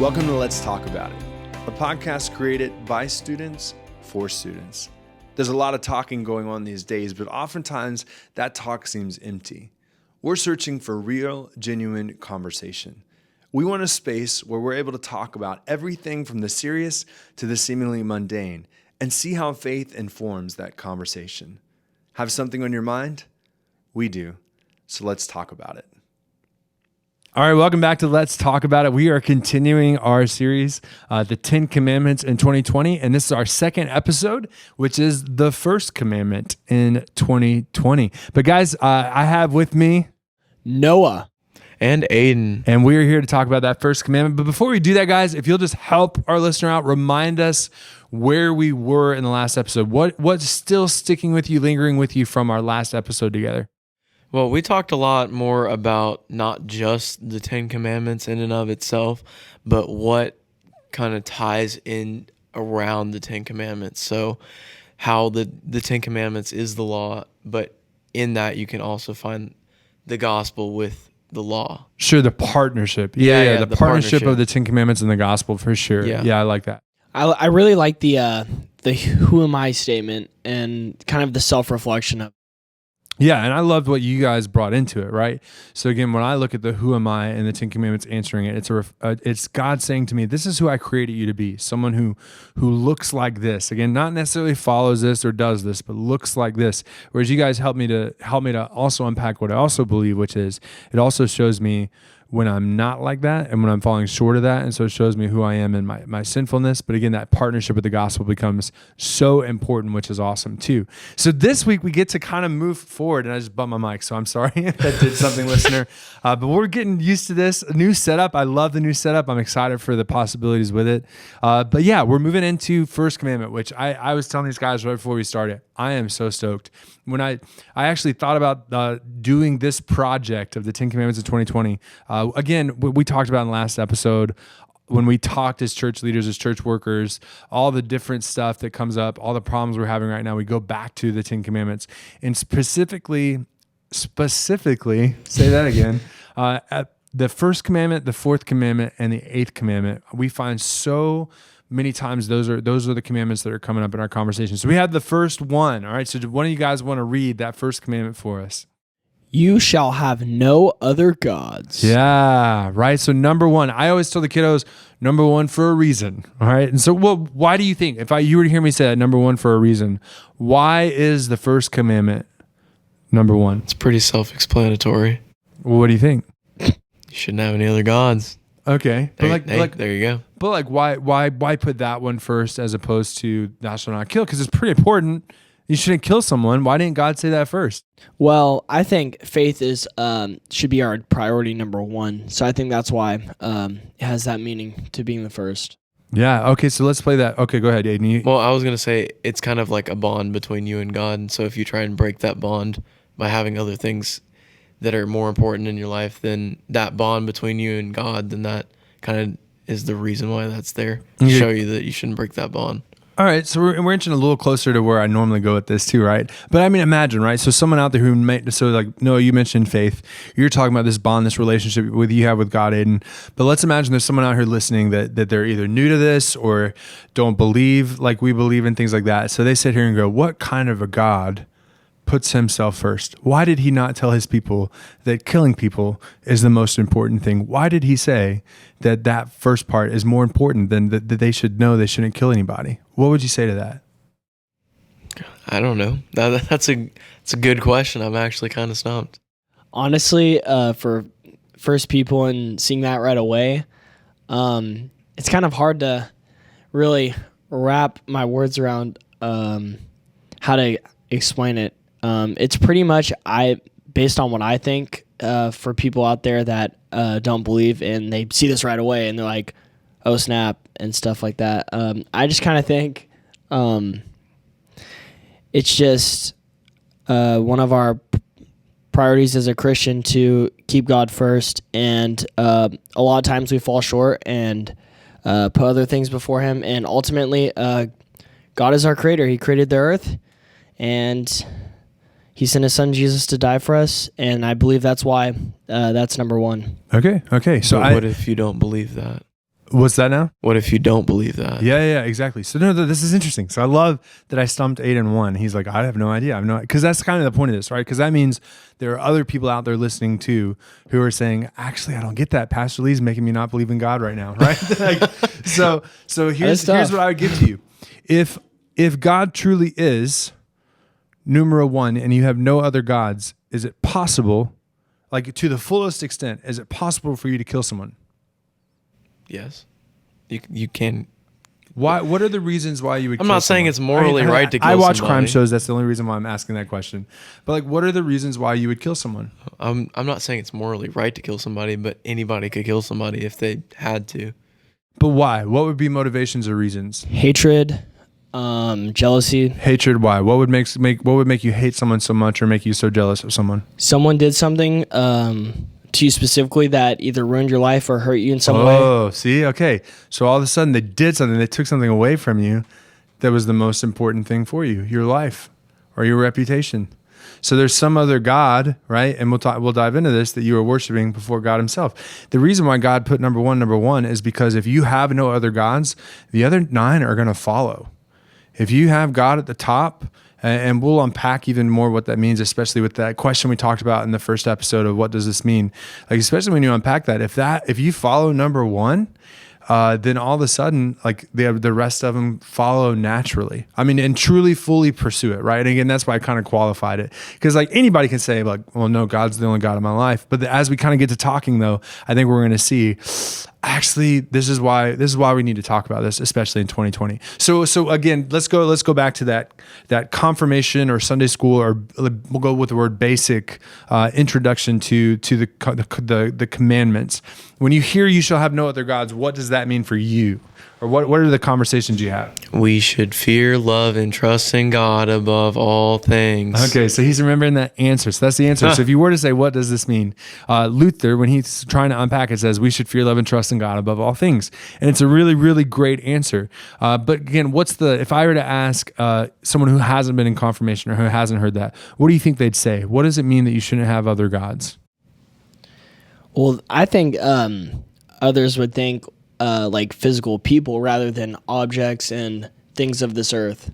Welcome to Let's Talk About It, a podcast created by students for students. There's a lot of talking going on these days, but oftentimes that talk seems empty. We're searching for real, genuine conversation. We want a space where we're able to talk about everything from the serious to the seemingly mundane and see how faith informs that conversation. Have something on your mind? We do. So let's talk about it. All right, welcome back to Let's Talk About It. We are continuing our series, the 10 Commandments in 2020, and this is our second episode, which is the First Commandment in 2020. But guys, I have with me Noah and Aiden, and we are here to talk about that First Commandment. But before we do that, guys, if you'll just help our listener out, remind us where we were in the last episode. What's still sticking with you, lingering with you from our last episode together? well, we talked a lot more about not just the 10 Commandments in and of itself, but what kind of ties in around the 10 Commandments. So how the 10 Commandments is the law, but in that you can also find the gospel with the law. Sure, the partnership. Yeah, the partnership of the 10 Commandments and the gospel, for sure. Yeah, I like that. I really like the who am I statement and kind of the self-reflection of. Yeah, and I loved what you guys brought into it, right? So again, when I look at the who am I and the 10 Commandments answering it, it's God saying to me, this is who I created you to be, someone who looks like this. Again, not necessarily follows this or does this, but looks like this. Whereas you guys help me to also unpack what I also believe, which is it also shows me when I'm not like that and when I'm falling short of that. And so it shows me who I am in my sinfulness. But again, that partnership with the gospel becomes so important, which is awesome too. So this week we get to kind of move forward, and I just bumped my mic, so I'm sorry if that did something, listener. But we're getting used to this new setup. I love the new setup. I'm excited for the possibilities with it. But yeah, we're moving into First Commandment, which I was telling these guys right before we started. I am so stoked. When I actually thought about doing this project of the 10 Commandments of 2020, again, we talked about in the last episode, when we talked as church leaders, as church workers, all the different stuff that comes up, all the problems we're having right now, we go back to the 10 Commandments. And specifically, say that again, at the First Commandment, the Fourth Commandment, and the Eighth Commandment, we find so many times those are the commandments that are coming up in our conversation. So we have the first one. All right. So do one of you guys want to read that first commandment for us? You shall have no other gods. Yeah. Right. So number one, I always tell the kiddos, number one for a reason. All right. And so, why do you think, if you were to hear me say that, number one for a reason, why is the first commandment number one? It's pretty self-explanatory. Well, what do you think? You shouldn't have any other gods. Okay. But there you go. But why put that one first as opposed to thou shalt not kill? Because it's pretty important. You shouldn't kill someone. Why didn't God say that first? Well, I think faith should be our priority number one. So I think that's why it has that meaning to being the first. Yeah. Okay. So let's play that. Okay. Go ahead, Aiden. Well, I was going to say it's kind of like a bond between you and God. And so if you try and break that bond by having other things that are more important in your life than that bond between you and God, then that kind of is the reason why that's there, to show you that you shouldn't break that bond. All right, so we're inching a little closer to where I normally go with this too, right? But I mean, imagine, right? So someone out there who Noah, you mentioned faith. You're talking about this bond, this relationship you have with God, Aiden. But let's imagine there's someone out here listening that they're either new to this or don't believe like we believe in things like that. So they sit here and go, what kind of a God puts himself first? Why did he not tell his people that killing people is the most important thing? Why did he say that first part is more important than that they should know they shouldn't kill anybody? What would you say to that? I don't know. That's a good question. I'm actually kind of stumped. Honestly, for first people and seeing that right away, it's kind of hard to really wrap my words around how to explain it. It's pretty much based on what I think, for people out there that don't believe and they see this right away and they're like, oh snap, and stuff like that. I just kind of think it's just one of our priorities as a Christian to keep God first, and a lot of times we fall short and put other things before him, and ultimately God is our creator. He created the earth, and he sent his son Jesus to die for us, and I believe that's why that's number one. Okay. So what if you don't believe that? What's that now? What if you don't believe that? Yeah, exactly. So no, this is interesting. So I love that I stumped 8 and 1. He's like, I have no idea. Because that's kind of the point of this, right? Because that means there are other people out there listening too who are saying, actually, I don't get that. Pastor Lee's making me not believe in God right now, right? so here's what I would give to you. If God truly is numero one and you have no other gods, is it possible, like to the fullest extent, is it possible for you to kill someone? Yes. You can. Why? What are the reasons why you would? I'm not saying it's morally right to kill I watch somebody. crime shows. That's the only reason why I'm asking that question. But like, what are the reasons why you would kill someone? I'm not saying it's morally right to kill somebody, but anybody could kill somebody if they had to. But why? What would be motivations or reasons? Hatred, jealousy. Hatred. Why? What would make you hate someone so much or make you so jealous of someone? Someone did something to you specifically that either ruined your life or hurt you in some way. Oh, see? Okay. So all of a sudden they did something. They took something away from you that was the most important thing for you, your life or your reputation. So there's some other God, right? And we'll dive into this, that you are worshiping before God himself. The reason why God put number one is because if you have no other gods, the other 9 are going to follow. If you have God at the top, and we'll unpack even more what that means, especially with that question we talked about in the first episode of what does this mean? Like, especially when you unpack that, if you follow number 1, then all of a sudden, like the rest of them follow naturally. I mean, and truly, fully pursue it, right? And again, that's why I kind of qualified it, because like anybody can say, like, well, no, God's the only God of my life. But as we kind of get to talking, though, I think we're going to see, actually, this is why we need to talk about this, especially in 2020. So again, let's go back to that confirmation or Sunday school, or we'll go with the word basic introduction to the commandments. When you hear "you shall have no other gods," what does that mean for you? Or what are the conversations you have? We should fear, love, and trust in God above all things. Okay, so he's remembering that answer. So that's the answer. So if you were to say, what does this mean? Luther, when he's trying to unpack it, says, we should fear, love, and trust in God above all things. And it's a really, really great answer. But again, if I were to ask someone who hasn't been in confirmation or who hasn't heard that, what do you think they'd say? What does it mean that you shouldn't have other gods? Well, I think others would think like physical people rather than objects and things of this earth.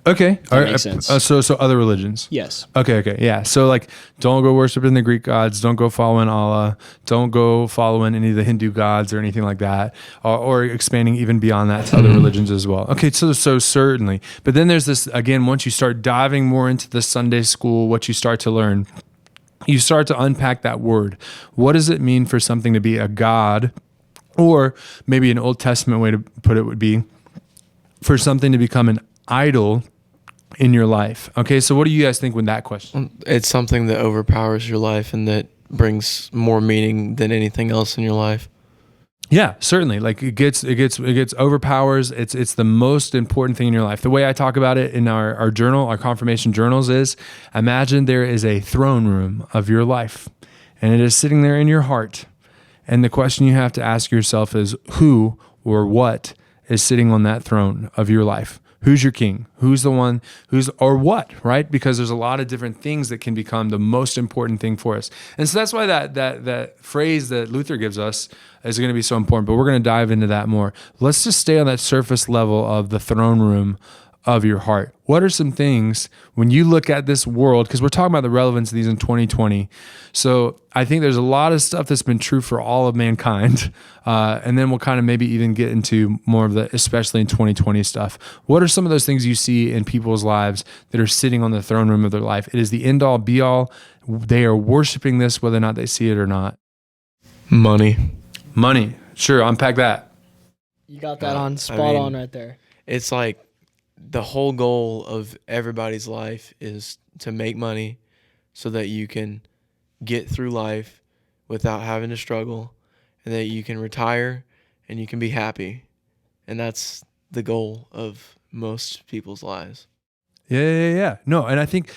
Okay. That makes sense. So other religions. Yes. Okay. Yeah. So like, don't go worshiping the Greek gods. Don't go following Allah. Don't go following any of the Hindu gods or anything like that, or expanding even beyond that to other religions as well. Okay. So certainly. But then there's this, again, once you start diving more into the Sunday school, what you start to learn, you start to unpack that word. What does it mean for something to be a god? Or maybe an Old Testament way to put it would be for something to become an idol in your life. Okay, so what do you guys think with that question? It's something that overpowers your life and that brings more meaning than anything else in your life. Yeah, certainly. Like it gets overpowers. It's the most important thing in your life. The way I talk about it in our journal, our confirmation journals, is imagine there is a throne room of your life, and it is sitting there in your heart. And the question you have to ask yourself is, who or what is sitting on that throne of your life? Who's your king? Who's the one or what, right? Because there's a lot of different things that can become the most important thing for us. And so that's why that phrase that Luther gives us is going to be so important. But we're going to dive into that more. Let's just stay on that surface level of the throne room of your heart. What are some things when you look at this world, because we're talking about the relevance of these in 2020. So I think there's a lot of stuff that's been true for all of mankind. And then we'll kind of maybe even get into more of the, especially in 2020 stuff. What are some of those things you see in people's lives that are sitting on the throne room of their life? It is the end all be all. They are worshiping this, whether or not they see it or not. Money. Sure. Unpack that. You got that on spot on right there. It's like, the whole goal of everybody's life is to make money so that you can get through life without having to struggle, and that you can retire and you can be happy. And that's the goal of most people's lives. Yeah. No, and I think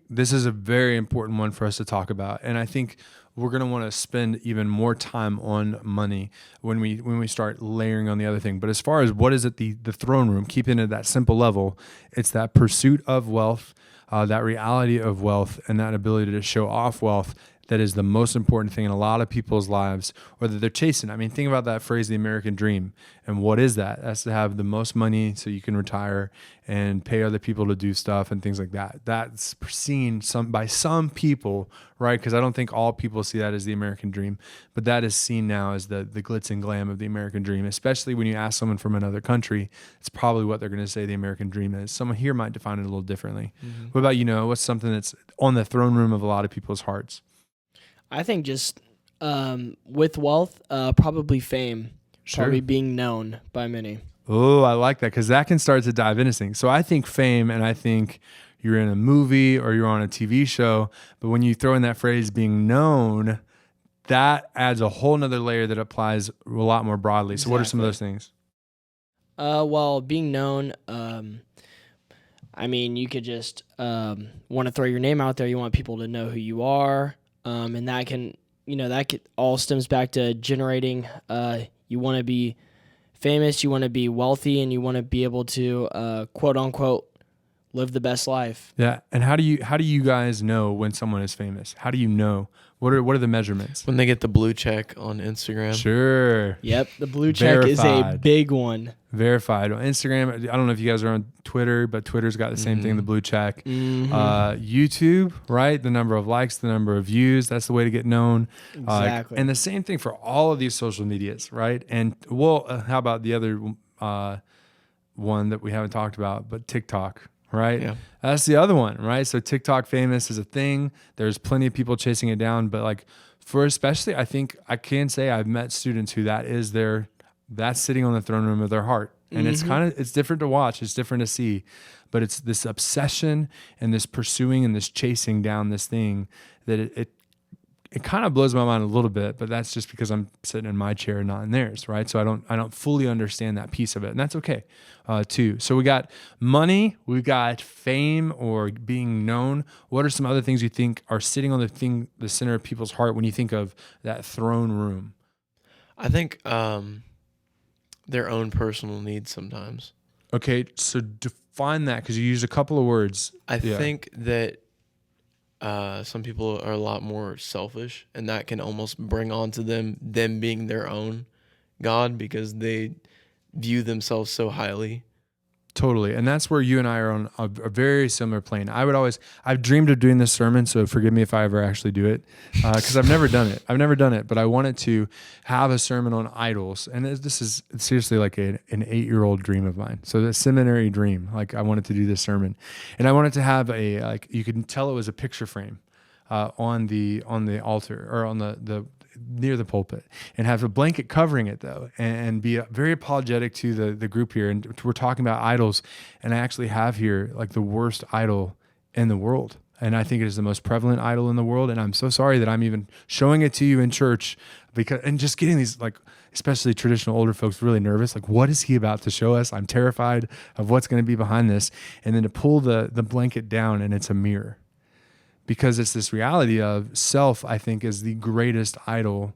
this is a very important one for us to talk about. And I think we're going to want to spend even more time on money when we start layering on the other thing. But as far as what is it, the throne room, keeping it at that simple level, it's that pursuit of wealth, that reality of wealth, and that ability to show off wealth. that is the most important thing in a lot of people's lives, or that they're chasing. I mean, think about that phrase, the American dream. And what is that? That's to have the most money so you can retire and pay other people to do stuff and things like that. That's seen by some people, right? Because I don't think all people see that as the American dream, but that is seen now as the glitz and glam of the American dream, especially when you ask someone from another country. It's probably what they're going to say the American dream is. Someone here might define it a little differently. What about, what's something that's on the throne room of a lot of people's hearts? I think just with wealth, probably fame, Sure. probably being known by many. Oh, I like that, because that can start to dive into things. So I think fame, and I think you're in a movie or you're on a TV show, but when you throw in that phrase being known, that adds a whole nother layer that applies a lot more broadly. So what are some of those things? Well, being known, I mean, you could just want to throw your name out there. You want people to know who you are, and that can, that all stems back to generating. You want to be famous, you want to be wealthy, and you want to be able to quote unquote live the best life. Yeah. And how do you guys know when someone is famous? How do you know? What are the measurements? When they get the blue check on Instagram. Sure. Yep, the blue check is a Verified. big one. Verified. On Instagram, I don't know if you guys are on Twitter, but Twitter's got the same thing, the blue check. YouTube, right? The number of likes, the number of views, that's the way to get known. Exactly. And the same thing for all of these social medias, right? And how about the other one that we haven't talked about, but TikTok, right? Yeah. That's the other one, right? So TikTok famous is a thing. There's plenty of people chasing it down, but like for especially, I think I can say I've met students who that's sitting on the throne room of their heart. And it's different to watch. It's different to see, but it's this obsession and this pursuing and this chasing down this thing that it kind of blows my mind a little bit, but that's just because I'm sitting in my chair and not in theirs, right? So I don't fully understand that piece of it, and that's okay, too. So we got money, we got fame or being known. What are some other things you think are sitting on the center of people's heart when you think of that throne room? I think their own personal needs sometimes. Okay, so define that, because you used a couple of words. I think that some people are a lot more selfish, and that can almost bring on to them being their own God because they view themselves so highly. Totally. And that's where you and I are on a very similar plane. I've dreamed of doing this sermon, so forgive me if I ever actually do it, because I've never done it. But I wanted to have a sermon on idols. And this is seriously like an 8-year-old dream of mine. So the seminary dream, like I wanted to do this sermon. And I wanted to have you could tell it was a picture frame on the altar, or on the near the pulpit, and have a blanket covering it though, and be very apologetic to the group here. And we're talking about idols, and I actually have here like the worst idol in the world. And I think it is the most prevalent idol in the world. And I'm so sorry that I'm even showing it to you in church, and just getting these, like, especially traditional older folks, really nervous. Like, what is he about to show us? I'm terrified of what's going to be behind this. And then to pull the blanket down, and it's a mirror. Because it's this reality of self, I think, is the greatest idol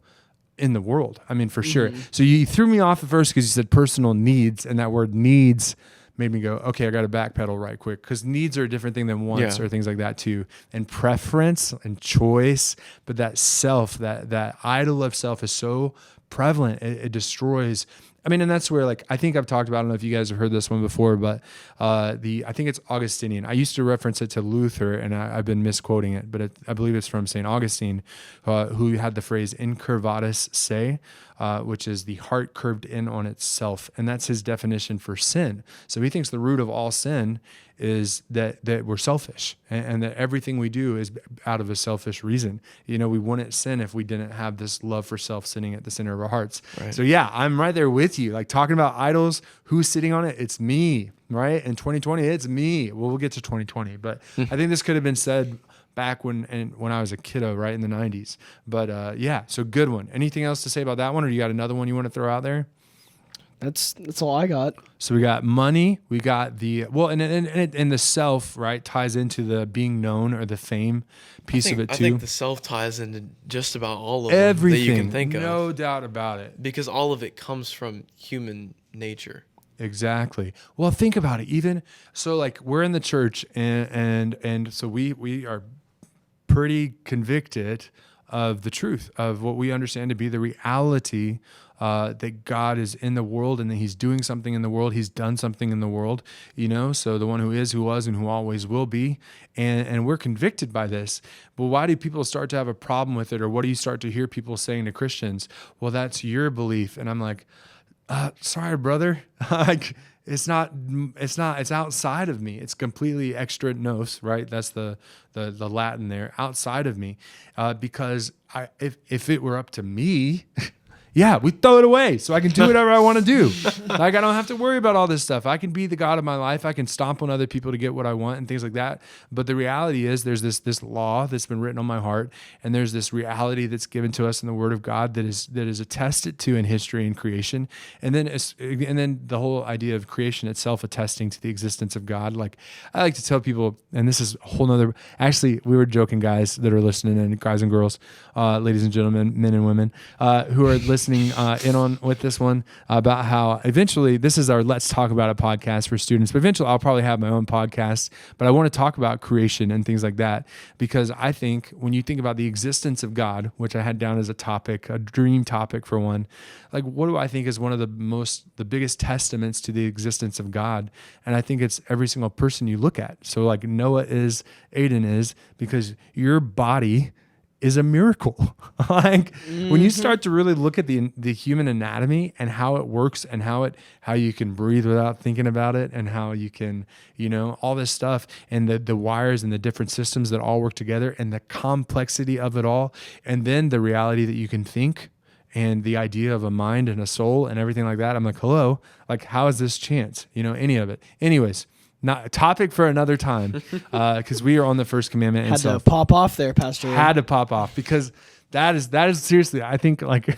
in the world. I mean, for sure. So you threw me off at first because you said personal needs, and that word needs made me go, okay, I got to backpedal right quick, because needs are a different thing than wants or things like that too. And preference and choice, but that self, that idol of self is so prevalent. It destroys. I mean, and that's where, like, I think I've talked about, I don't know if you guys have heard this one before, but I think it's Augustinian. I used to reference it to Luther, and I've been misquoting it, but I believe it's from St. Augustine, who had the phrase incurvatus se, which is the heart curved in on itself. And that's his definition for sin. So he thinks the root of all sin is that we're selfish, and that everything we do is out of a selfish reason. We wouldn't sin if we didn't have this love for self sitting at the center of our hearts. Right. So yeah, I'm right there with you. Like, talking about idols, who's sitting on it? It's me, right? In 2020, it's me. Well, we'll get to 2020, but I think this could have been said back when I was a kiddo, right in the 90s. But yeah, so good one. Anything else to say about that one, or you got another one you want to throw out there? That's all I got. So we got money, we got and the self, right, ties into the being known or the fame piece of it too. I think the self ties into just about all of everything them that you can think of. No doubt about it. Because all of it comes from human nature. Exactly. Well, think about it. Even so, like, we're in the church, and so we are pretty convicted of the truth of what we understand to be the reality that God is in the world and that he's doing something in the world. He's done something in the world, so the one who is, who was, and who always will be. And we're convicted by this. But why do people start to have a problem with it? Or what do you start to hear people saying to Christians? Well, that's your belief. And I'm like, sorry, brother. Like, it's outside of me. It's completely extra nos, right? That's the Latin there, outside of me. Because if it were up to me, yeah, we throw it away so I can do whatever I want to do. Like, I don't have to worry about all this stuff. I can be the God of my life. I can stomp on other people to get what I want and things like that. But the reality is there's this law that's been written on my heart, and there's this reality that's given to us in the Word of God that is attested to in history and creation. And then the whole idea of creation itself attesting to the existence of God. Like, I like to tell people, and this is a whole nother, actually, we were joking, guys that are listening, and guys and girls, ladies and gentlemen, men and women, who are listening in on with this one, about how eventually this is our Let's Talk About It podcast for students, but eventually I'll probably have my own podcast. But I want to talk about creation and things like that, because I think when you think about the existence of God, which I had down as a topic, a dream topic for one, like, what do I think is one of the biggest testaments to the existence of God? And I think it's every single person you look at. So like Noah is, Aiden is, because your body is a miracle. Like, when you start to really look at the human anatomy and how it works, and how you can breathe without thinking about it, and how you can, all this stuff, and the wires and the different systems that all work together, and the complexity of it all, and then the reality that you can think, and the idea of a mind and a soul and everything like that. I'm like, hello, like, how is this chance? Any of it. Anyways, not a topic for another time, because we are on the First Commandment. Had to pop off there, Pastor. Had to pop off, because that is seriously, I think like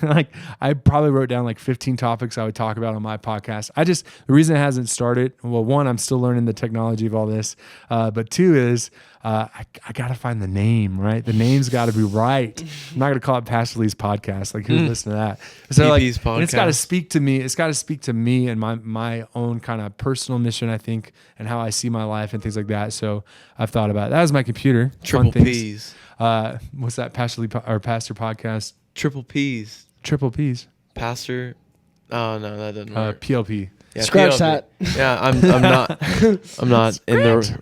I probably wrote down like 15 topics I would talk about on my podcast. The reason it hasn't started, well, one, I'm still learning the technology of all this, but two is I got to find the name, right? The name's got to be right. I'm not going to call it Pastor Lee's podcast. Like, who's listening to that? So like, and it's got to speak to me. It's got to speak to me and my own kind of personal mission, I think, and how I see my life and things like that. So I've thought about it. That was my computer. Triple P's. What's that, Pastor Lee or Pastor podcast? Triple P's. Triple P's. Pastor. Oh no, that doesn't work. PLP. Yeah, Scratch PLP. that. Yeah, I'm not in the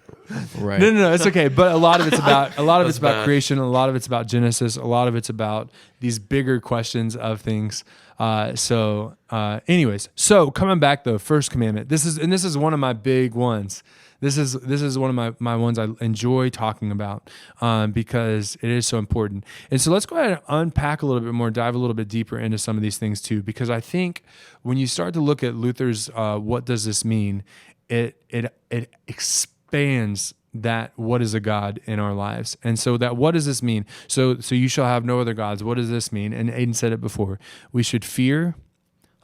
right. No, it's okay. But a lot of it's about bad. creation. A lot of it's about Genesis. A lot of it's about these bigger questions of things. Anyways, so coming back though, First Commandment. This is one of my big ones. This is one of my ones I enjoy talking about, because it is so important. And so let's go ahead and unpack a little bit more, dive a little bit deeper into some of these things too, because I think when you start to look at Luther's what does this mean, it expands that what is a God in our lives. And so that what does this mean? So you shall have no other gods. What does this mean? And Aiden said it before. We should fear,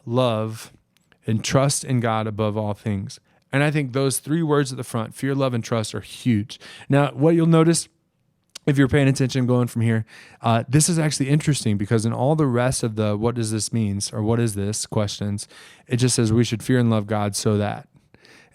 love, and trust in God above all things. And I think those three words at the front, fear, love, and trust, are huge. Now, what you'll notice, if you're paying attention going from here, this is actually interesting, because in all the rest of the what does this means, or what is this questions, it just says we should fear and love God so that.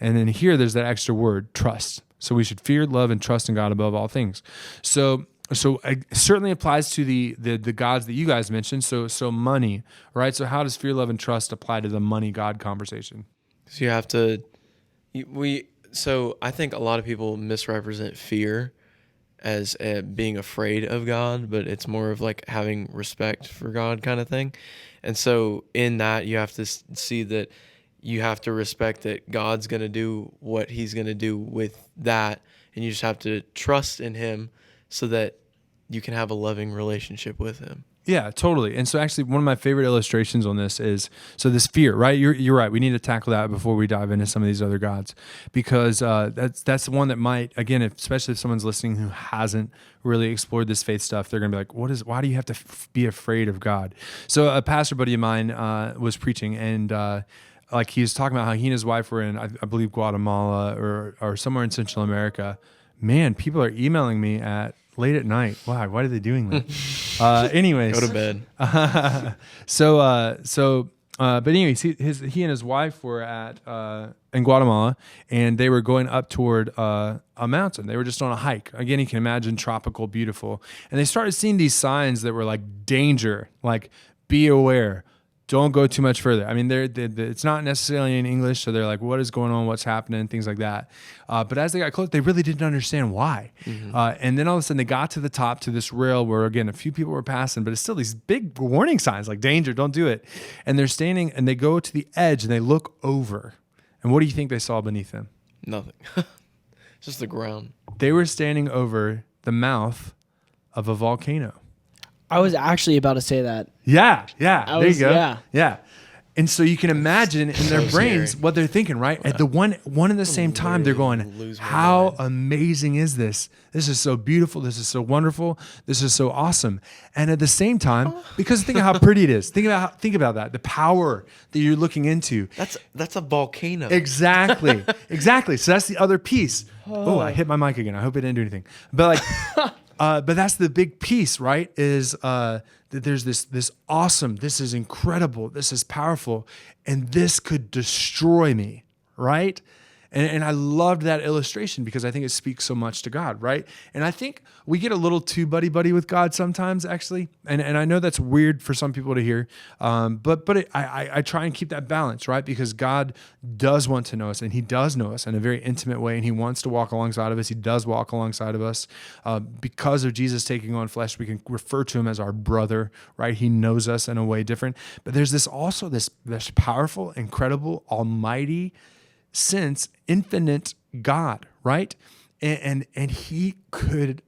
And then here there's that extra word, trust. So we should fear, love, and trust in God above all things. So it certainly applies to the gods that you guys mentioned. So money, right? So how does fear, love, and trust apply to the money God conversation? So you have to. So I think a lot of people misrepresent fear as being afraid of God, but it's more of like having respect for God kind of thing. And so in that, you have to see that you have to respect that God's going to do what he's going to do with that. And you just have to trust in him so that you can have a loving relationship with him. Yeah, totally. And so actually one of my favorite illustrations on this is, so this fear, right? You're right. We need to tackle that before we dive into some of these other gods, because that's the one that might, again, especially if someone's listening who hasn't really explored this faith stuff, they're going to be like, why do you have to be afraid of God? So a pastor buddy of mine was preaching, and like he was talking about how he and his wife were in, I believe, Guatemala or somewhere in Central America. Man, people are emailing me at late at night. Why are they doing that? Anyways, Go to bed. But anyways, he and his wife were at in Guatemala, and they were going up toward a mountain. They were just on a hike. Again, you can imagine tropical, beautiful. And they started seeing these signs that were like danger, like be aware, don't go too much further. I mean, it's not necessarily in English, so they're like, what is going on, what's happening, things like that. But as they got close, they really didn't understand why. And then all of a sudden they got to the top, to this rail where, again, a few people were passing, but it's still these big warning signs like danger, don't do it. And they're standing and they go to the edge and they look over. And what do you think they saw beneath them? Nothing. Just the ground. They were standing over the mouth of a volcano. I was actually about to say that. Yeah. There you go. Yeah. And so you can imagine in their brains scary. what they're thinking, right? At the one and the same time, they're going, how amazing is this? This is so beautiful. This is so wonderful. This is so awesome. And at the same time, because think of how pretty it is. Think about that. The power that you're looking into. That's a volcano. Exactly. So that's the other piece. Oh, I hit my mic again. I hope it didn't do anything. But but that's the big piece, right? Is that there's this awesome, this is incredible, this is powerful, and this could destroy me, right? And I loved that illustration because I think it speaks so much to God, right? And I think we get a little too buddy-buddy with God sometimes, actually. And I know that's weird for some people to hear, but I try and keep that balance, right? Because God does want to know us, and he does know us in a very intimate way, and he wants to walk alongside of us. He does walk alongside of us. Because of Jesus taking on flesh, we can refer to him as our brother, right? He knows us in a way different. But there's this powerful, incredible, almighty sense, infinite God, right? And he could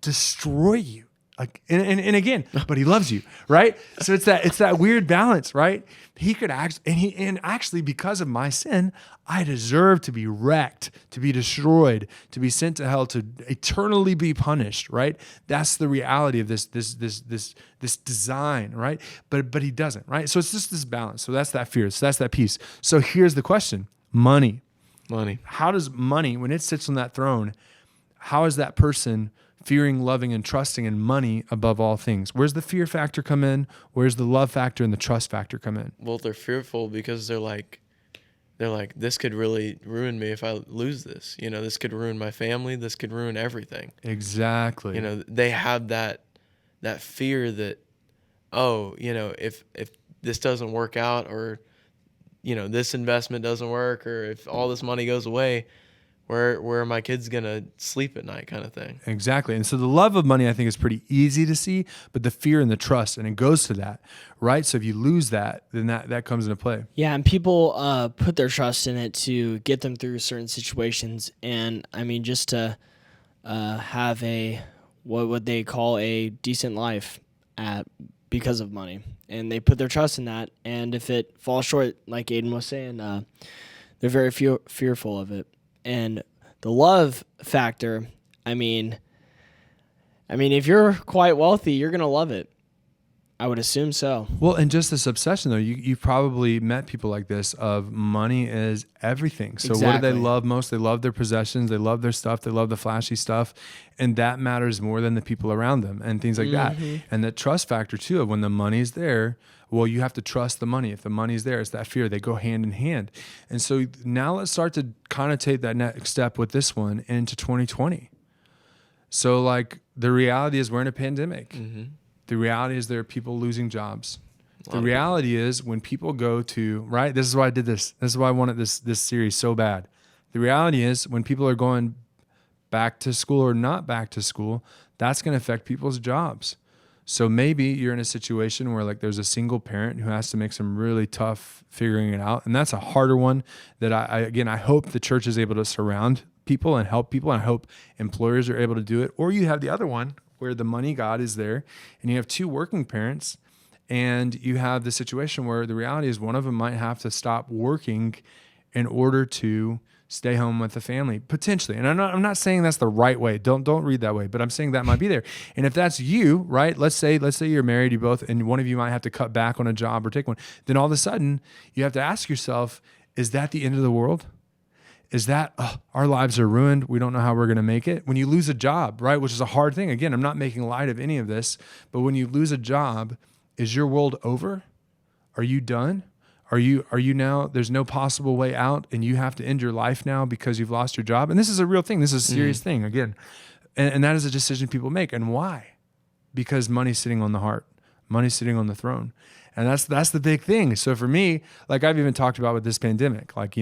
destroy you. Like, and again, but he loves you, right? So it's that weird balance, right? He could actually because of my sin, I deserve to be wrecked, to be destroyed, to be sent to hell, to eternally be punished, right? That's the reality of this design, right? But he doesn't, right? So it's just this balance. So that's that fear. So that's that peace. So here's the question. Money. How does money, when it sits on that throne, how is that person fearing, loving, and trusting in money above all things? Where's the fear factor come in? Where's the love factor and the trust factor come in? Well, they're fearful because they're like, this could really ruin me if I lose this. You know, this could ruin my family. This could ruin everything. Exactly. You know, they have that fear that, if this doesn't work out, or this investment doesn't work, or if all this money goes away, where are my kids going to sleep at night, kind of thing. Exactly. And so the love of money, I think, is pretty easy to see, but the fear and the trust, and it goes to that, right? So if you lose that, then that comes into play. Yeah, and people put their trust in it to get them through certain situations. And, I mean, just to have what they call a decent life because of money. And they put their trust in that. And if it falls short, like Aiden was saying, they're very fearful of it. And the love factor, I mean, if you're quite wealthy, you're going to love it. I would assume so. Well, and just this obsession, though, you've probably met people like this of money is everything. So What do they love most? They love their possessions. They love their stuff. They love the flashy stuff. And that matters more than the people around them and things like that. And the trust factor, too, of when the money's there, well, you have to trust the money. If the money's there, it's that fear. They go hand in hand. And so now let's start to connotate that next step with this one into 2020. So, like, the reality is we're in a pandemic. The reality is there are people losing jobs. The reality is when people go to, right? This is why I did this. This is why I wanted this series so bad. The reality is when people are going back to school or not back to school, that's going to affect people's jobs. So maybe you're in a situation where like there's a single parent who has to make some really tough figuring it out. And that's a harder one that I hope the church is able to surround people and help people. And I hope employers are able to do it. Or you have the other one where the money God is there and you have two working parents and you have the situation where the reality is one of them might have to stop working in order to stay home with the family, potentially. And I'm not saying that's the right way. Don't read that way, but I'm saying that might be there. And if that's you, right? Let's say you're married, you both, and one of you might have to cut back on a job or take one. Then all of a sudden you have to ask yourself, is that the end of the world? Is that our lives are ruined? We don't know how we're going to make it. When you lose a job, right, which is a hard thing. Again, I'm not making light of any of this, but when you lose a job, is your world over? Are you done? Are you now, there's no possible way out and you have to end your life now because you've lost your job? And this is a real thing. This is a serious thing again. And that is a decision people make. And why? Because money's sitting on the heart. Money's sitting on the throne. And that's the big thing. So for me, like I've even talked about with this pandemic, like,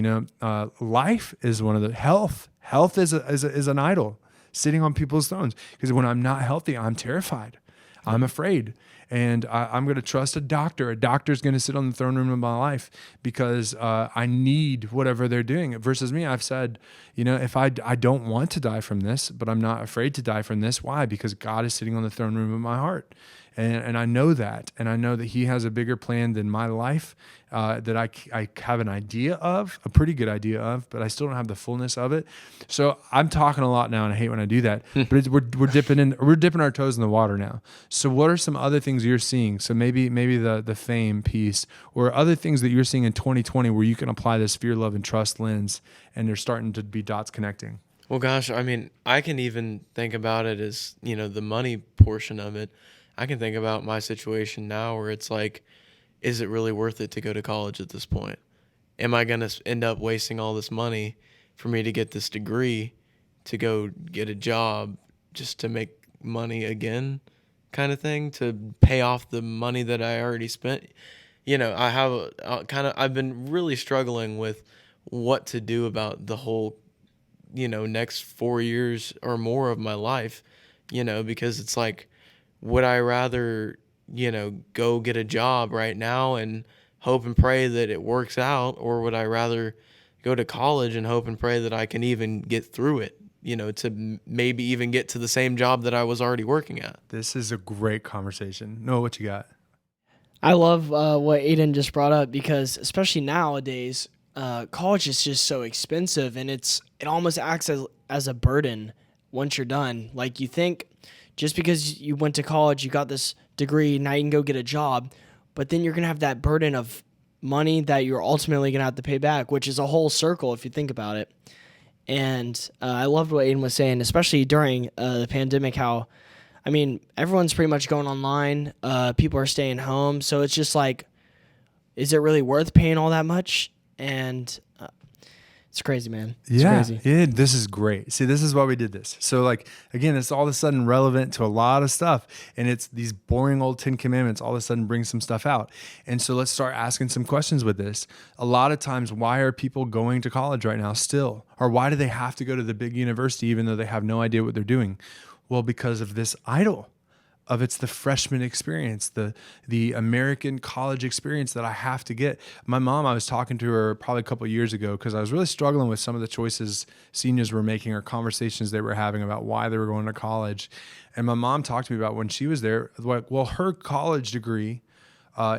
life is one of the health is an idol sitting on people's thrones. Because when I'm not healthy, I'm terrified. I'm afraid. And I'm going to trust a doctor. A doctor's going to sit on the throne room of my life because I need whatever they're doing. Versus me, I've said, if I don't want to die from this, but I'm not afraid to die from this. Why? Because God is sitting on the throne room of my heart. And I know that. And I know that he has a bigger plan than my life that I have an idea of, a pretty good idea of, but I still don't have the fullness of it. So I'm talking a lot now, and I hate when I do that. But we're dipping our toes in the water now. So what are some other things you're seeing? So maybe the fame piece, or other things that you're seeing in 2020 where you can apply this fear, love, and trust lens, and there's starting to be dots connecting. Well, gosh, I mean, I can even think about it as, the money portion of it. I can think about my situation now where it's like, is it really worth it to go to college at this point? Am I going to end up wasting all this money for me to get this degree to go get a job just to make money again, kind of thing, to pay off the money that I already spent? I've been really struggling with what to do about the whole, next 4 years or more of my life, because it's like, would I rather, go get a job right now and hope and pray that it works out? Or would I rather go to college and hope and pray that I can even get through it, to maybe even get to the same job that I was already working at? This is a great conversation. Noah, what you got? I love what Aiden just brought up, because especially nowadays, college is just so expensive, and it almost acts as a burden once you're done. Like, you think just because you went to college, you got this degree, now you can go get a job, but then you're going to have that burden of money that you're ultimately going to have to pay back, which is a whole circle if you think about it. And I loved what Aiden was saying, especially during the pandemic, how, everyone's pretty much going online. People are staying home. So it's just like, is it really worth paying all that much? And it's crazy, man. It's crazy. Yeah, this is great. See, this is why we did this. So, like, again, it's all of a sudden relevant to a lot of stuff. And it's these boring old 10 commandments all of a sudden bring some stuff out. And so let's start asking some questions with this. A lot of times, why are people going to college right now still? Or why do they have to go to the big university even though they have no idea what they're doing? Well, because of this idol of it's the freshman experience, the American college experience that I have to get. My mom, I was talking to her probably a couple of years ago because I was really struggling with some of the choices seniors were making or conversations they were having about why they were going to college. And my mom talked to me about when she was there, like, well, her college degree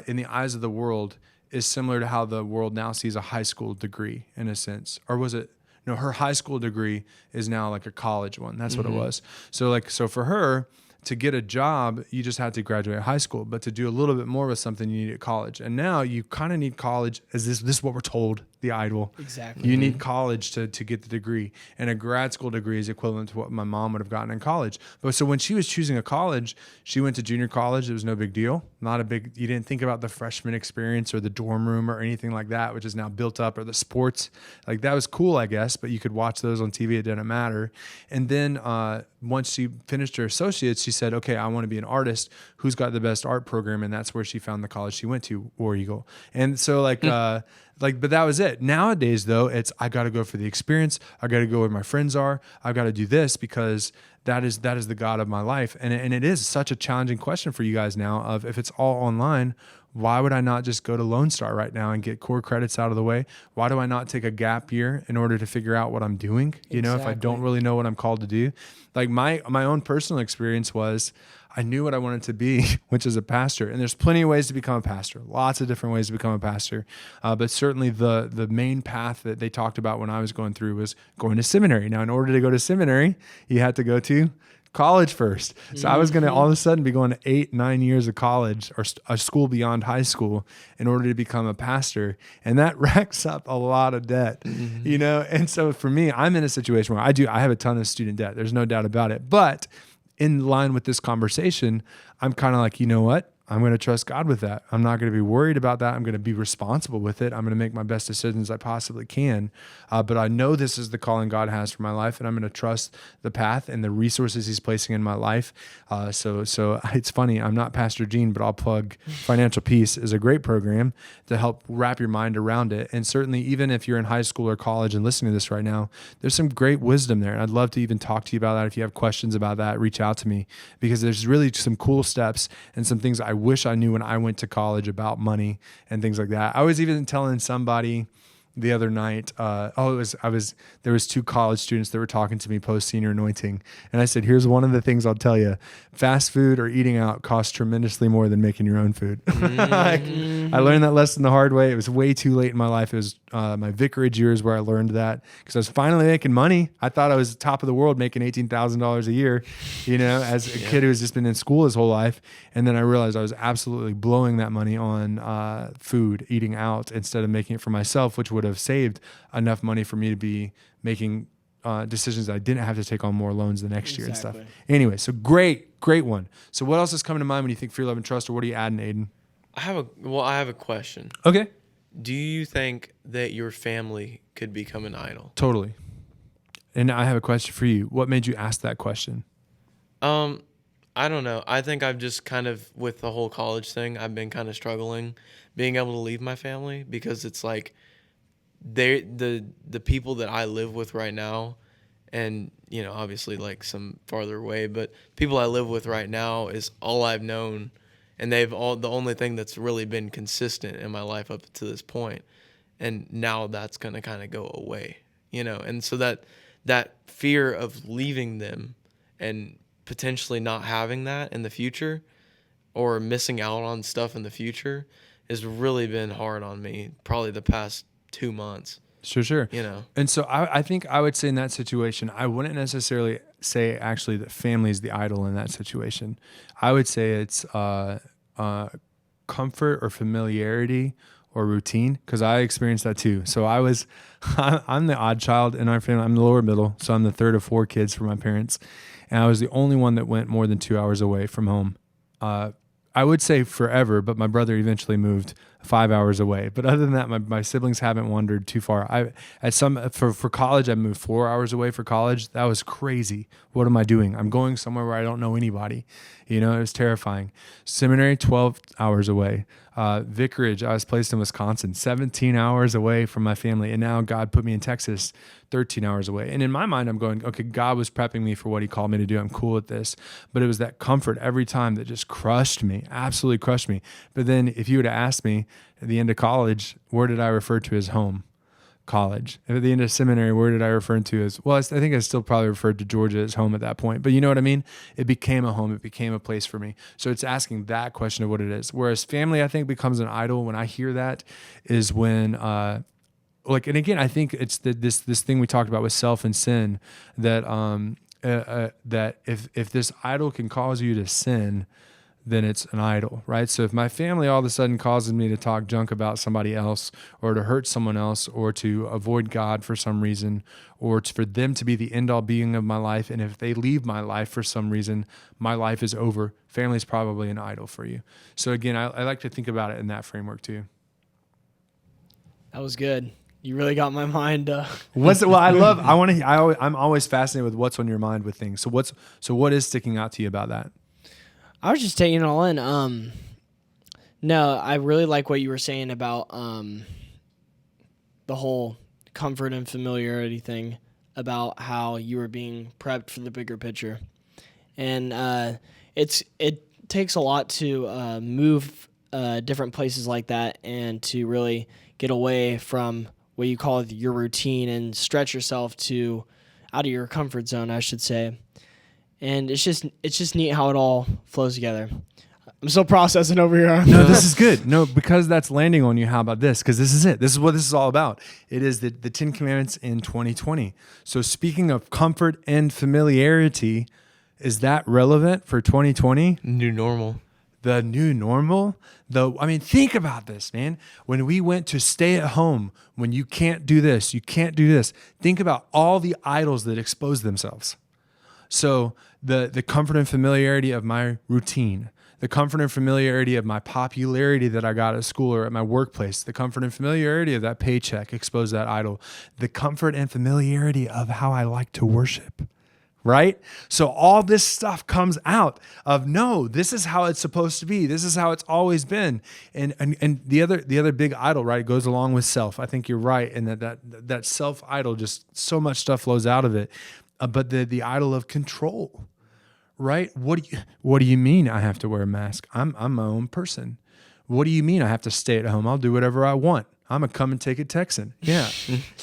in the eyes of the world is similar to how the world now sees a high school degree in a sense. Or was it? No, her high school degree is now like a college one. That's what it was. So for her, to get a job, you just had to graduate high school, but to do a little bit more with something, you needed college. And now you kind of need college. Is this is what we're told, the idol. Exactly. You need college to get the degree. And a grad school degree is equivalent to what my mom would have gotten in college. But so when she was choosing a college, she went to junior college. It was no big deal. You didn't think about the freshman experience or the dorm room or anything like that, which is now built up, or the sports. Like, that was cool, I guess, but you could watch those on TV. It didn't matter. And then once she finished her associates, she said, okay, I want to be an artist. Who's got the best art program? And that's where she found the college she went to, War Eagle. And so but that was it. Nowadays, though, it's, I got to go for the experience. I got to go where my friends are. I got to do this because that is the God of my life. And it is such a challenging question for you guys now of, if it's all online, why would I not just go to Lone Star right now and get core credits out of the way? Why do I not take a gap year in order to figure out what I'm doing? You know, if I don't really know what I'm called to do. Like my own personal experience was, I knew what I wanted to be, which is a pastor. And there's plenty of ways to become a pastor, lots of different ways to become a pastor. But certainly the main path that they talked about when I was going through was going to seminary. Now, in order to go to seminary, you had to go to college first. So I was going to all of a sudden be going to 8-9 years of college, or a school beyond high school, in order to become a pastor. And that racks up a lot of debt, you know? And so for me, I'm in a situation where I have a ton of student debt. There's no doubt about it. But in line with this conversation, I'm kind of like, you know what? I'm going to trust God with that. I'm not going to be worried about that. I'm going to be responsible with it. I'm going to make my best decisions I possibly can. But I know this is the calling God has for my life, and I'm going to trust the path and the resources he's placing in my life. So it's funny. I'm not Pastor Gene, but I'll plug Financial Peace is a great program to help wrap your mind around it. And certainly, even if you're in high school or college and listening to this right now, there's some great wisdom there. And I'd love to even talk to you about that. If you have questions about that, reach out to me, because there's really some cool steps and some things I wish I knew when I went to college about money and things like that. I was even telling somebody the other night, there was two college students that were talking to me post senior anointing. And I said, here's one of the things I'll tell you: fast food or eating out costs tremendously more than making your own food. I learned that lesson the hard way. It was way too late in my life. It was my vicarage years where I learned that, because I was finally making money. I thought I was top of the world, making $18,000 a year, as a kid who's just been in school his whole life. And then I realized I was absolutely blowing that money on food, eating out, instead of making it for myself, which would have saved enough money for me to be making decisions that I didn't have to take on more loans the next year and stuff. Anyway, so great one. So what else is coming to mind when you think fear, love, and trust, or what are you adding, Aiden? I have a question. Okay. Do you think that your family could become an idol? Totally. And I have a question for you. What made you ask that question? I don't know. I think I've just kind of, with the whole college thing, I've been kind of struggling being able to leave my family, because it's like the people that I live with right now, and obviously like some farther away, but people I live with right now is all I've known, and the only thing that's really been consistent in my life up to this point. And now that's going to kind of go away, and so that fear of leaving them and potentially not having that in the future, or missing out on stuff in the future, has really been hard on me probably the past 2 months. Sure. And so I think I would say in that situation, I wouldn't necessarily say actually that family is the idol in that situation. I would say it's comfort or familiarity or routine, because I experienced that too. So I'm the odd child in our family. I'm the lower middle, so I'm the third of 4 kids for my parents, and I was the only one that went more than 2 hours away from home. I would say forever, but my brother eventually moved 5 hours away. But other than that, my siblings haven't wandered too far. For college, I moved 4 hours away for college. That was crazy. What am I doing? I'm going somewhere where I don't know anybody. It was terrifying. Seminary, 12 hours away. Vicarage, I was placed in Wisconsin, 17 hours away from my family. And now God put me in Texas, 13 hours away. And in my mind, I'm going, okay, God was prepping me for what he called me to do. I'm cool with this. But it was that comfort every time that just crushed me, absolutely crushed me. But then if you would have asked me at the end of college, where did I refer to as home? College. And at the end of seminary, where did I refer to as, well, I think I still probably referred to Georgia as home at that point, but you know what I mean? It became a home. It became a place for me. So it's asking that question of what it is. Whereas family, I think, becomes an idol. When I hear that is when, and again, I think it's this thing we talked about with self and sin, that, that if this idol can cause you to sin, then it's an idol, right? So if my family all of a sudden causes me to talk junk about somebody else, or to hurt someone else, or to avoid God for some reason, or for them to be the end-all being of my life, and if they leave my life for some reason, my life is over, family's probably an idol for you. So again, I like to think about it in that framework too. That was good. You really got my mind. I'm always fascinated with what's on your mind with things. So what is sticking out to you about that? I was just taking it all in. No, I really like what you were saying about the whole comfort and familiarity thing, about how you were being prepped for the bigger picture. And it takes a lot to move different places like that, and to really get away from what you call your routine and stretch yourself out of your comfort zone, I should say. And it's just neat how it all flows together. I'm still processing over here. No, this is good. No, because that's landing on you. How about this? Because this is it. This is what this is all about. It is the 10 Commandments in 2020. So speaking of comfort and familiarity, is that relevant for 2020? New normal. The new normal? Think about this, man. When we went to stay at home, when you can't do this, you can't do this, think about all the idols that expose themselves. So the comfort and familiarity of my routine, The comfort and familiarity of my popularity that I got at school or at my workplace. The comfort and familiarity of that paycheck exposed that idol. The comfort and familiarity of how I like to worship. Right? So all this stuff comes out of, no, this is how it's supposed to be. This is how it's always been. And the other big idol, right, goes along with self. I think you're right. And that self idol, just so much stuff flows out of it. But the idol of control, right? What do you mean I have to wear a mask? I'm my own person. What do you mean I have to stay at home? I'll do whatever I want. I'm going to come and take a Texan. Yeah.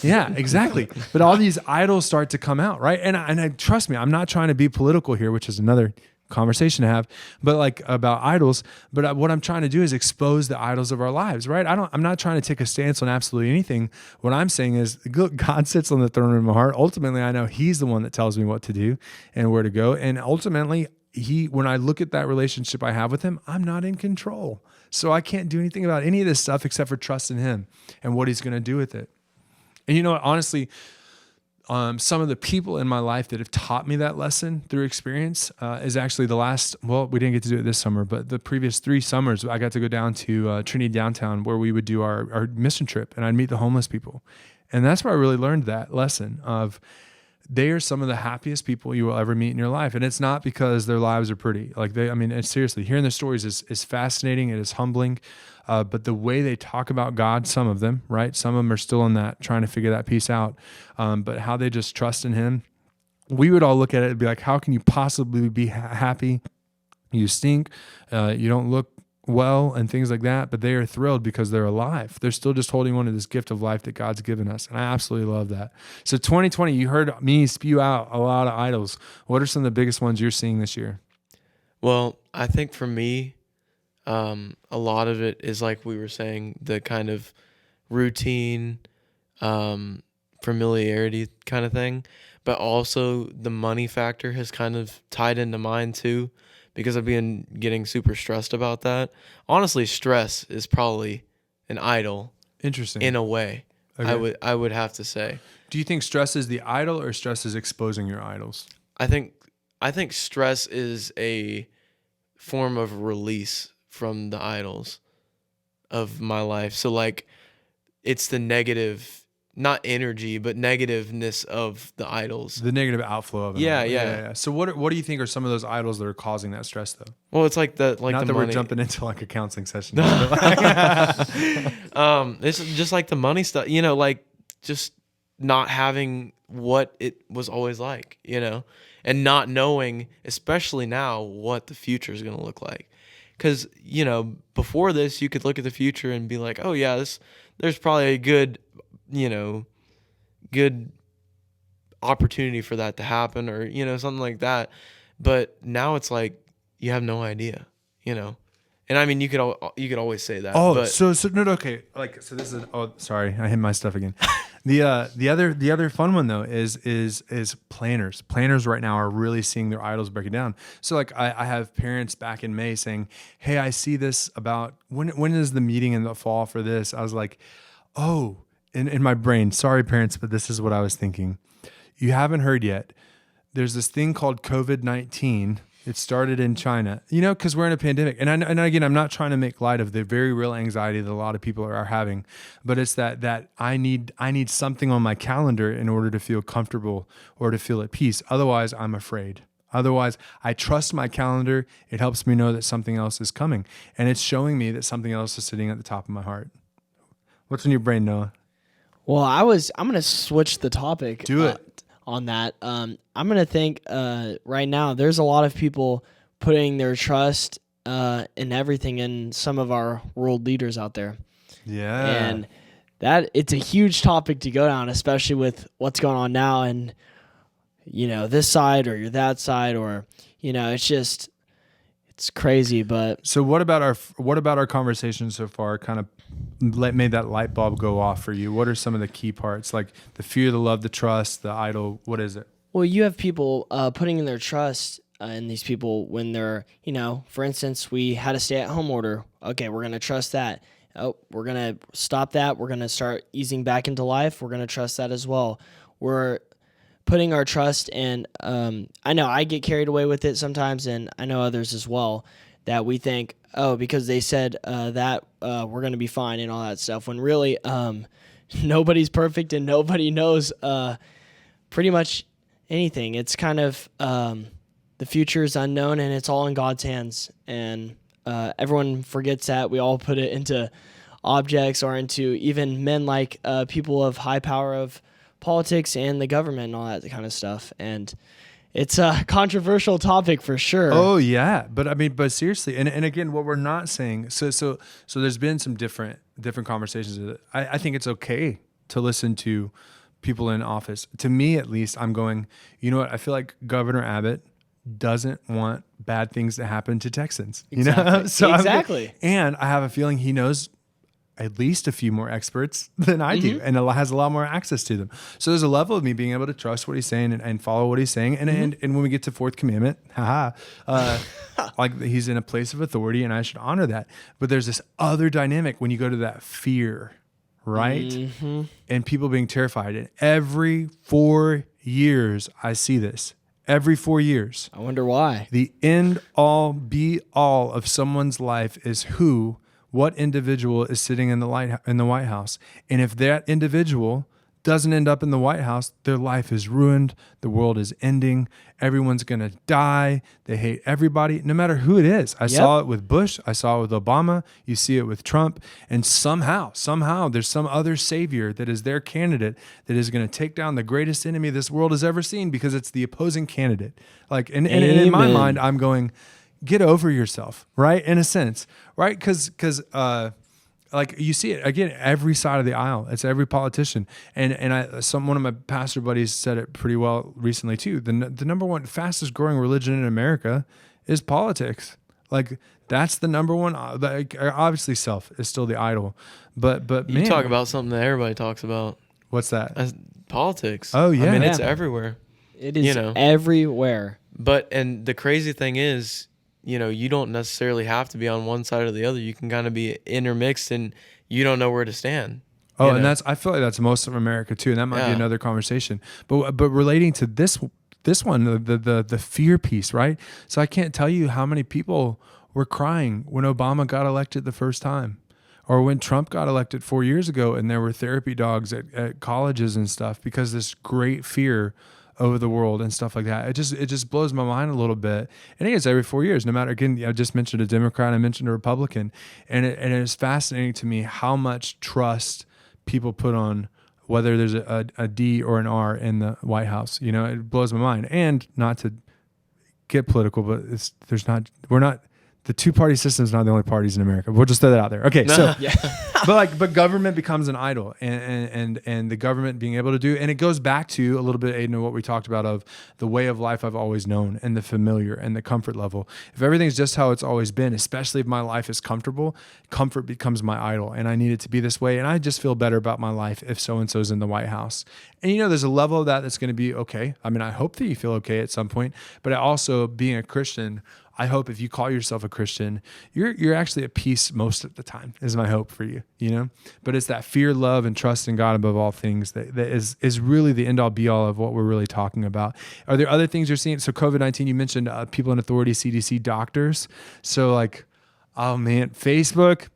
Yeah, exactly. But all these idols start to come out, right? And I trust me, I'm not trying to be political here, which is another conversation to have, but like about idols. But what I'm trying to do is expose the idols of our lives, right? I'm not trying to take a stance on absolutely anything. What I'm saying is, God sits on the throne of my heart. Ultimately, I know He's the one that tells me what to do and where to go. And ultimately, when I look at that relationship I have with Him, I'm not in control. So I can't do anything about any of this stuff except for trust in Him and what He's going to do with it. And you know what, honestly, some of the people in my life that have taught me that lesson through experience is actually we didn't get to do it this summer, but the previous 3 summers, I got to go down to Trinity Downtown where we would do our mission trip, and I'd meet the homeless people. And that's where I really learned that lesson of, they are some of the happiest people you will ever meet in your life. And it's not because their lives are pretty. It's seriously, hearing their stories is fascinating. It is humbling. But the way they talk about God, some of them, right? Some of them are still in that, trying to figure that piece out. But how they just trust in Him. We would all look at it and be like, how can you possibly be happy? You stink. You don't look well and things like that, but they are thrilled because they're alive. They're still just holding on to this gift of life that God's given us. And I absolutely love that. So 2020, you heard me spew out a lot of idols. What are some of the biggest ones you're seeing this year? Well, I think for me, a lot of it is like we were saying, the kind of routine, familiarity kind of thing, but also the money factor has kind of tied into mine too, because I've been getting super stressed about that. Honestly, stress is probably an idol. Interesting. In a way, okay. I would have to say. Do you think stress is the idol, or stress is exposing your idols? I think stress is a form of release from the idols of my life. So like, it's the negative, not energy, but negativeness of the idols. The negative outflow of it. Yeah. So what do you think are some of those idols that are causing that stress, though? Well, it's like not that money. We're jumping into like a counseling session. It's just like the money stuff, like just not having what it was always like, and not knowing, especially now, what the future is going to look like. Because, before this, you could look at the future and be like, oh yeah, there's probably a good opportunity for that to happen, or something like that. But now it's like you have no idea, and I mean, you could always say that. Oh, but so no, okay. Like, so this is. Oh, sorry, I hit my stuff again. The other fun one though is planners. Planners right now are really seeing their idols breaking down. So like I have parents back in May saying, "Hey, I see this about when is the meeting in the fall for this?" I was like, "Oh." In my brain, sorry parents, but this is what I was thinking. You haven't heard yet. There's this thing called COVID-19. It started in China, because we're in a pandemic. And again, I'm not trying to make light of the very real anxiety that a lot of people are having, but it's that I need something on my calendar in order to feel comfortable or to feel at peace. Otherwise, I'm afraid. Otherwise, I trust my calendar. It helps me know that something else is coming. And it's showing me that something else is sitting at the top of my heart. What's in your brain, Noah? Well, I'm going to switch the topic. Do it. On that. I'm going to think right now there's a lot of people putting their trust in everything in some of our world leaders out there. Yeah. And it's a huge topic to go down, especially with what's going on now and, this side or you're that side, or, it's crazy. But so what about our conversation so far kind of made that light bulb go off for you? What are some of the key parts, like the fear, the love, the trust, the idol? What is it? Well, you have people putting in their trust in these people when they're, for instance, we had a stay-at-home order. Okay, we're going to trust that. Oh, we're going to stop that. We're going to start easing back into life. We're going to trust that as well. We're putting our trust in, I know I get carried away with it sometimes, and I know others as well, that we think, oh, because they said that we're going to be fine and all that stuff, when really nobody's perfect and nobody knows pretty much anything. It's kind of the future is unknown and it's all in God's hands. And everyone forgets that. We all put it into objects or into even men like people of high power of politics and the government and all that kind of stuff. And it's a controversial topic for sure. Oh yeah, but I mean, but seriously, and again, what we're not saying. So there's been some different conversations with it. I think it's okay to listen to people in office. To me, at least, I'm going. You know what? I feel like Governor Abbott doesn't want bad things to happen to Texans. You know, so exactly. And I have a feeling he knows at least a few more experts than I do, and has a lot more access to them. So there's a level of me being able to trust what he's saying and follow what he's saying. And when we get to Fourth Commandment, like he's in a place of authority, and I should honor that. But there's this other dynamic when you go to that fear, right? And people being terrified. And every 4 years, I see this. Every 4 years. I wonder why. The end all be all of someone's life is what individual is sitting in the White House. And if that individual doesn't end up in the White House, their life is ruined. The world is ending. Everyone's going to die. They hate everybody, no matter who it is. I saw it with Bush. I saw it with Obama. You see it with Trump. And somehow, there's some other savior that is their candidate that is going to take down the greatest enemy this world has ever seen because it's the opposing candidate. Like, and in my mind, I'm going, get over yourself, right? In a sense, right? Because like you see it again, every side of the aisle. It's every politician, and one of my pastor buddies said it pretty well recently too. The number one fastest growing religion in America is politics. Like that's the number one. Like, obviously, self is still the idol, but you talk about something that everybody talks about. What's that? Politics. Oh yeah, I mean it's everywhere. It is everywhere. And the crazy thing is, you don't necessarily have to be on one side or the other. You can kind of be intermixed and you don't know where to stand. Oh, and I feel like that's most of America too. And that might be another conversation, but relating to this one, the fear piece, right? So I can't tell you how many people were crying when Obama got elected the first time, or when Trump got elected 4 years ago, and there were therapy dogs at colleges and stuff because this great fear over the world and stuff like that. It just blows my mind a little bit. And I think it's every 4 years, no matter, again, I just mentioned a Democrat, I mentioned a Republican, and it is fascinating to me how much trust people put on whether there's a D or an R in the White House. It blows my mind. And not to get political, but the two-party system is not the only parties in America. We'll just throw that out there. Okay, so but government becomes an idol, and the government being able to do, and it goes back to a little bit, Aiden, what we talked about of the way of life I've always known, and the familiar, and the comfort level. If everything's just how it's always been, especially if my life is comfortable, comfort becomes my idol, and I need it to be this way, and I just feel better about my life if so-and-so's in the White House. And there's a level of that that's going to be okay. I mean, I hope that you feel okay at some point, but also being a Christian, I hope if you call yourself a Christian, you're actually at peace most of the time, is my hope for you, But it's that fear, love, and trust in God above all things that is really the end-all, be-all of what we're really talking about. Are there other things you're seeing? So COVID-19, you mentioned people in authority, CDC, doctors. So like, oh man, Facebook,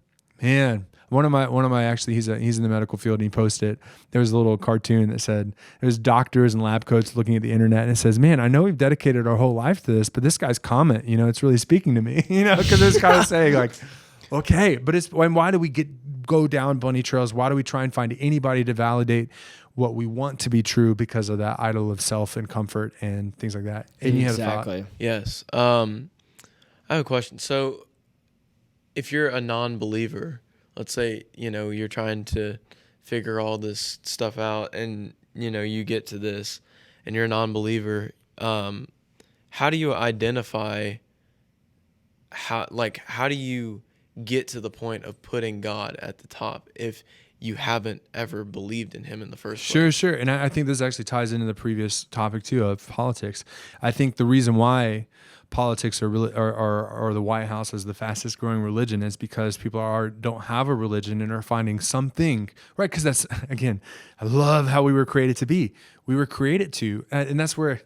man. One of my actually, he's in the medical field, and he posted it. There was a little cartoon that said it was doctors and lab coats looking at the internet, and it says, "Man, I know we've dedicated our whole life to this, but this guy's comment, it's really speaking to me, because it's kind of saying like, okay, but why do we go down bunny trails? Why do we try and find anybody to validate what we want to be true because of that idol of self and comfort and things like that?" And you had a thought. Yes. I have a question. So, if you're a non-believer, let's say, you're trying to figure all this stuff out and, you get to this and you're a non-believer. How do you identify how do you get to the point of putting God at the top if you haven't ever believed in him in the first place? Sure. And I think this actually ties into the previous topic too of politics. I think the reason why politics are really, or the White House is the fastest growing religion is because people don't have a religion and are finding something, right? Because that's, again, I love how we were created to be. We were created to, and that's where,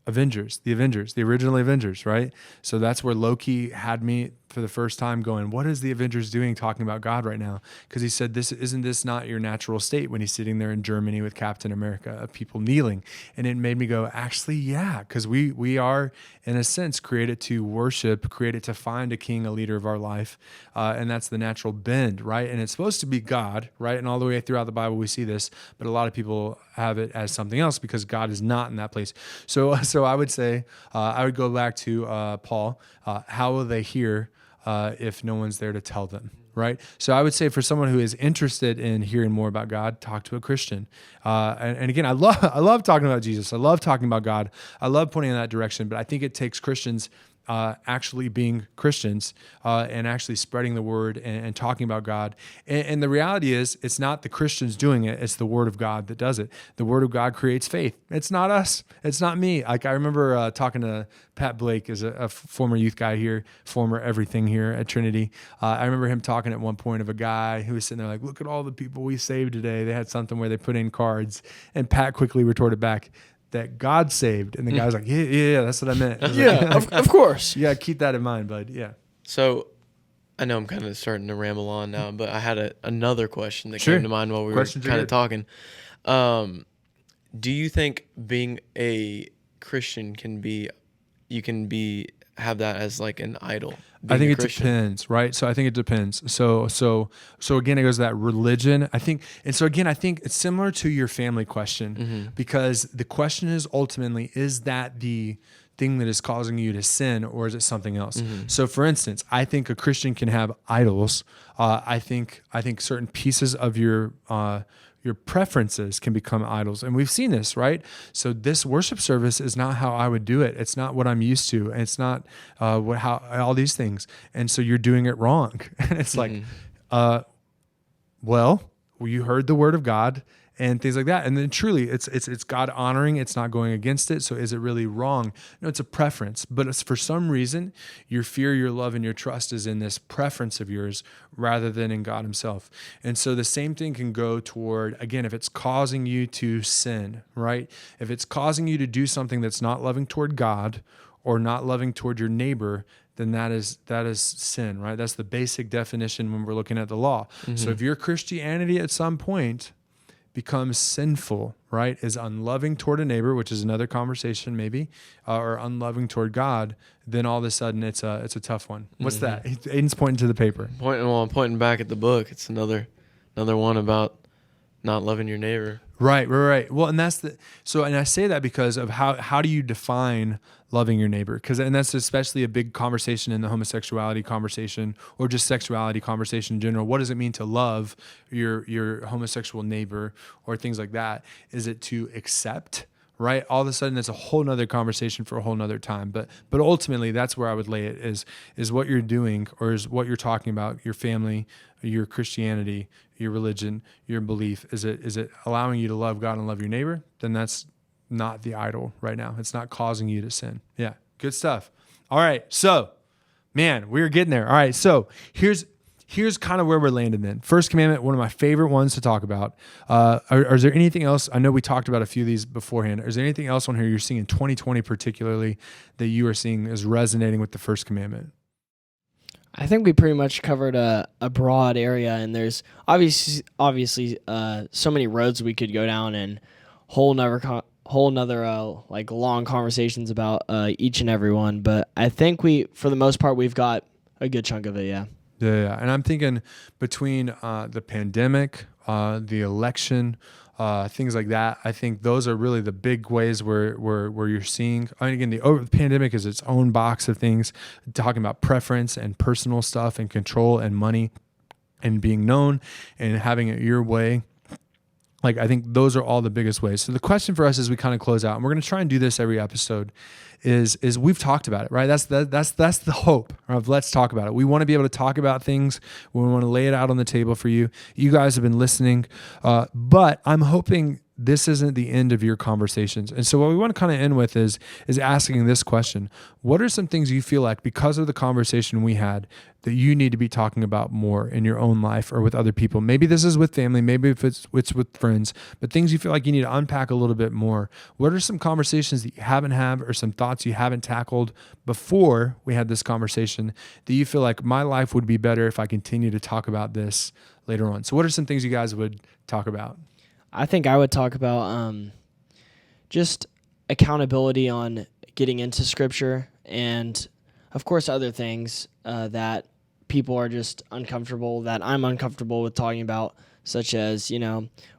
the original Avengers, right? So that's where Loki had me for the first time going, what is the Avengers doing talking about God right now? Because he said, isn't this not your natural state when he's sitting there in Germany with Captain America, of people kneeling? And it made me go, actually, yeah, because we are, in a sense, created to worship, created to find a king, a leader of our life. And that's the natural bend, right? And it's supposed to be God, right? And all the way throughout the Bible, we see this, but a lot of people have it as something else because God is not in that place. So I would say, I would go back to Paul. How will they hear if no one's there to tell them, right? So I would say for someone who is interested in hearing more about God, talk to a Christian. And again, I love talking about Jesus. I love talking about God. I love pointing in that direction, but I think it takes Christians actually being Christians and actually spreading the word and talking about God. And the reality is, it's not the Christians doing it. It's the word of God that does it. The word of God creates faith. It's not us. It's not me. Like I remember talking to Pat Blake, is a former youth guy here, former everything here at Trinity. I remember him talking at one point of a guy who was sitting there like, look at all the people we saved today. They had something where they put in cards. And Pat quickly retorted back, that God saved. And the guy was like, yeah, that's what I meant. I Yeah, like, of course. Yeah, keep that in mind, bud. Yeah. So I know I'm kind of starting to ramble on now, but I had another question that Sure. came to mind while we Questions were are kind of good. talking. Do you think being a Christian have that as like an idol? I think Being a it Christian? depends, right? So I think it depends. So again, it goes to that religion. I think it's similar to your family question because the question is ultimately, is that the thing that is causing you to sin, or is it something else? So for instance, I think a Christian can have idols. I think certain pieces of your preferences can become idols. And we've seen this, right? So this worship service is not how I would do it. It's not what I'm used to. And it's not how all these things. And so you're doing it wrong. And it's like, well, you heard the word of God and things like that. And then truly it's God honoring. It's not going against it. So is it really wrong? No, it's a preference, but it's for some reason your fear, your love, and your trust is in this preference of yours rather than in God himself. And so the same thing can go toward, again, if it's causing you to sin, right? If it's causing you to do something that's not loving toward God or not loving toward your neighbor, then that is sin, right? That's the basic definition when we're looking at the law. So if your Christianity at some point becomes sinful, right, is unloving toward a neighbor, which is another conversation maybe, or unloving toward God, then all of a sudden it's a tough one. What's that? Aiden's pointing to the paper. I'm pointing back at the book. It's another one about not loving your neighbor. Right. Well, and and I say that because of how do you define loving your neighbor? And that's especially a big conversation in the homosexuality conversation or just sexuality conversation in general. What does it mean to love your homosexual neighbor or things like that? Is it to accept? Right? All of a sudden, it's a whole nother conversation for a whole nother time. But ultimately, that's where I would lay it is what you're doing or is what you're talking about, your family, your Christianity, your religion, your belief. Is it allowing you to love God and love your neighbor? Then that's not the idol right now. It's not causing you to sin. Yeah. Good stuff. All right. So, man, we're getting there. All right. So here's kind of where we're landing then. First Commandment, one of my favorite ones to talk about. Is there anything else? I know we talked about a few of these beforehand. Is there anything else on here you're seeing in 2020 particularly that you are seeing is resonating with the First Commandment? I think we pretty much covered a broad area, and there's obviously so many roads we could go down and whole nother like long conversations about each and every one. But I think for the most part, we've got a good chunk of it. Yeah. Yeah. And I'm thinking between the pandemic, the election, things like that, I think those are really the big ways where you're seeing. I mean, again, the pandemic is its own box of things, talking about preference and personal stuff and control and money and being known and having it your way. Like, I think those are all the biggest ways. So the question for us as we kind of close out, and we're going to try and do this every episode, is we've talked about it, right? That's the hope of let's talk about it. We want to be able to talk about things. We want to lay it out on the table for you. You guys have been listening, but I'm hoping this isn't the end of your conversations. And so what we want to kind of end with is asking this question. What are some things you feel like because of the conversation we had that you need to be talking about more in your own life or with other people? Maybe this is with family, maybe if it's with friends, but things you feel like you need to unpack a little bit more. What are some conversations that you haven't had or some thoughts you haven't tackled before we had this conversation that you feel like my life would be better if I continue to talk about this later on? So what are some things you guys would talk about? I think I would talk about just accountability on getting into Scripture and, of course, other things that people are just uncomfortable, that I'm uncomfortable with talking about, such as,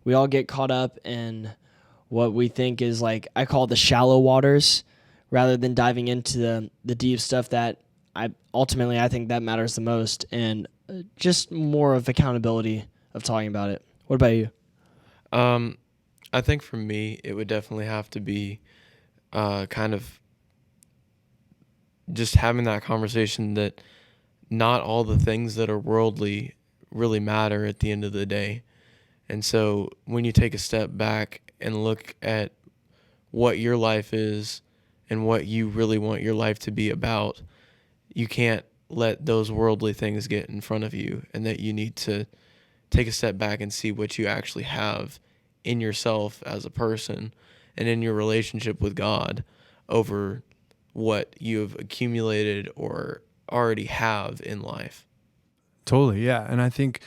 we all get caught up in what we think is like, I call the shallow waters, rather than diving into the deep stuff that I think that matters the most, and just more of accountability of talking about it. What about you? I think for me, it would definitely have to be kind of just having that conversation that not all the things that are worldly really matter at the end of the day. And so when you take a step back and look at what your life is and what you really want your life to be about, you can't let those worldly things get in front of you, and that you need to take a step back and see what you actually have in yourself as a person and in your relationship with God over what you've accumulated or already have in life. Totally, yeah. And I think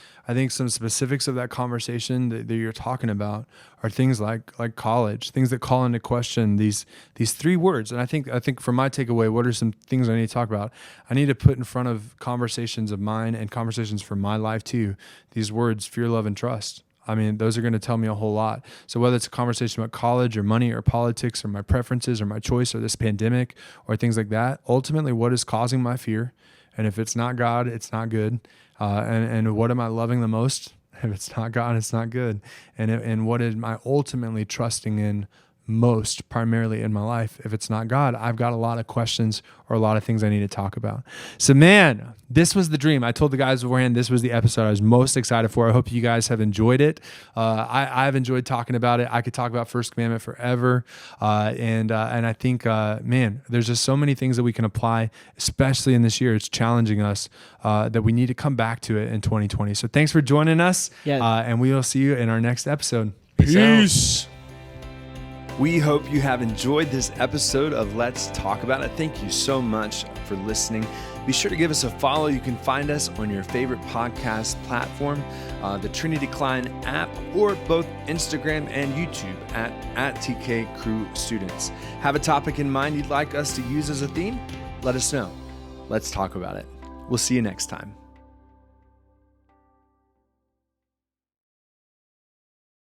some specifics of that conversation that you're talking about are things like college, things that call into question these three words. And I think from my takeaway, what are some things I need to talk about? I need to put in front of conversations of mine and conversations for my life too, these words: fear, love, and trust. I mean, those are going to tell me a whole lot. So whether it's a conversation about college or money or politics or my preferences or my choice or this pandemic or things like that, ultimately what is causing my fear? And if it's not God, it's not good. And what am I loving the most? If it's not God, it's not good. And what am I ultimately trusting in most, primarily in my life? If it's not God, I've got a lot of questions or a lot of things I need to talk about. So man, this was the dream. I told the guys beforehand this was the episode I was most excited for. I hope you guys have enjoyed it. I've enjoyed talking about it. I could talk about First Commandment forever. And I think, man, there's just so many things that we can apply, especially in this year. It's challenging us that we need to come back to it in 2020. So thanks for joining us. Yeah. And we will see you in our next episode. Peace. We hope you have enjoyed this episode of Let's Talk About It. Thank you so much for listening. Be sure to give us a follow. You can find us on your favorite podcast platform, the Trinity Klein app, or both Instagram and YouTube at TK Crew Students. Have a topic in mind you'd like us to use as a theme? Let us know. Let's talk about it. We'll see you next time.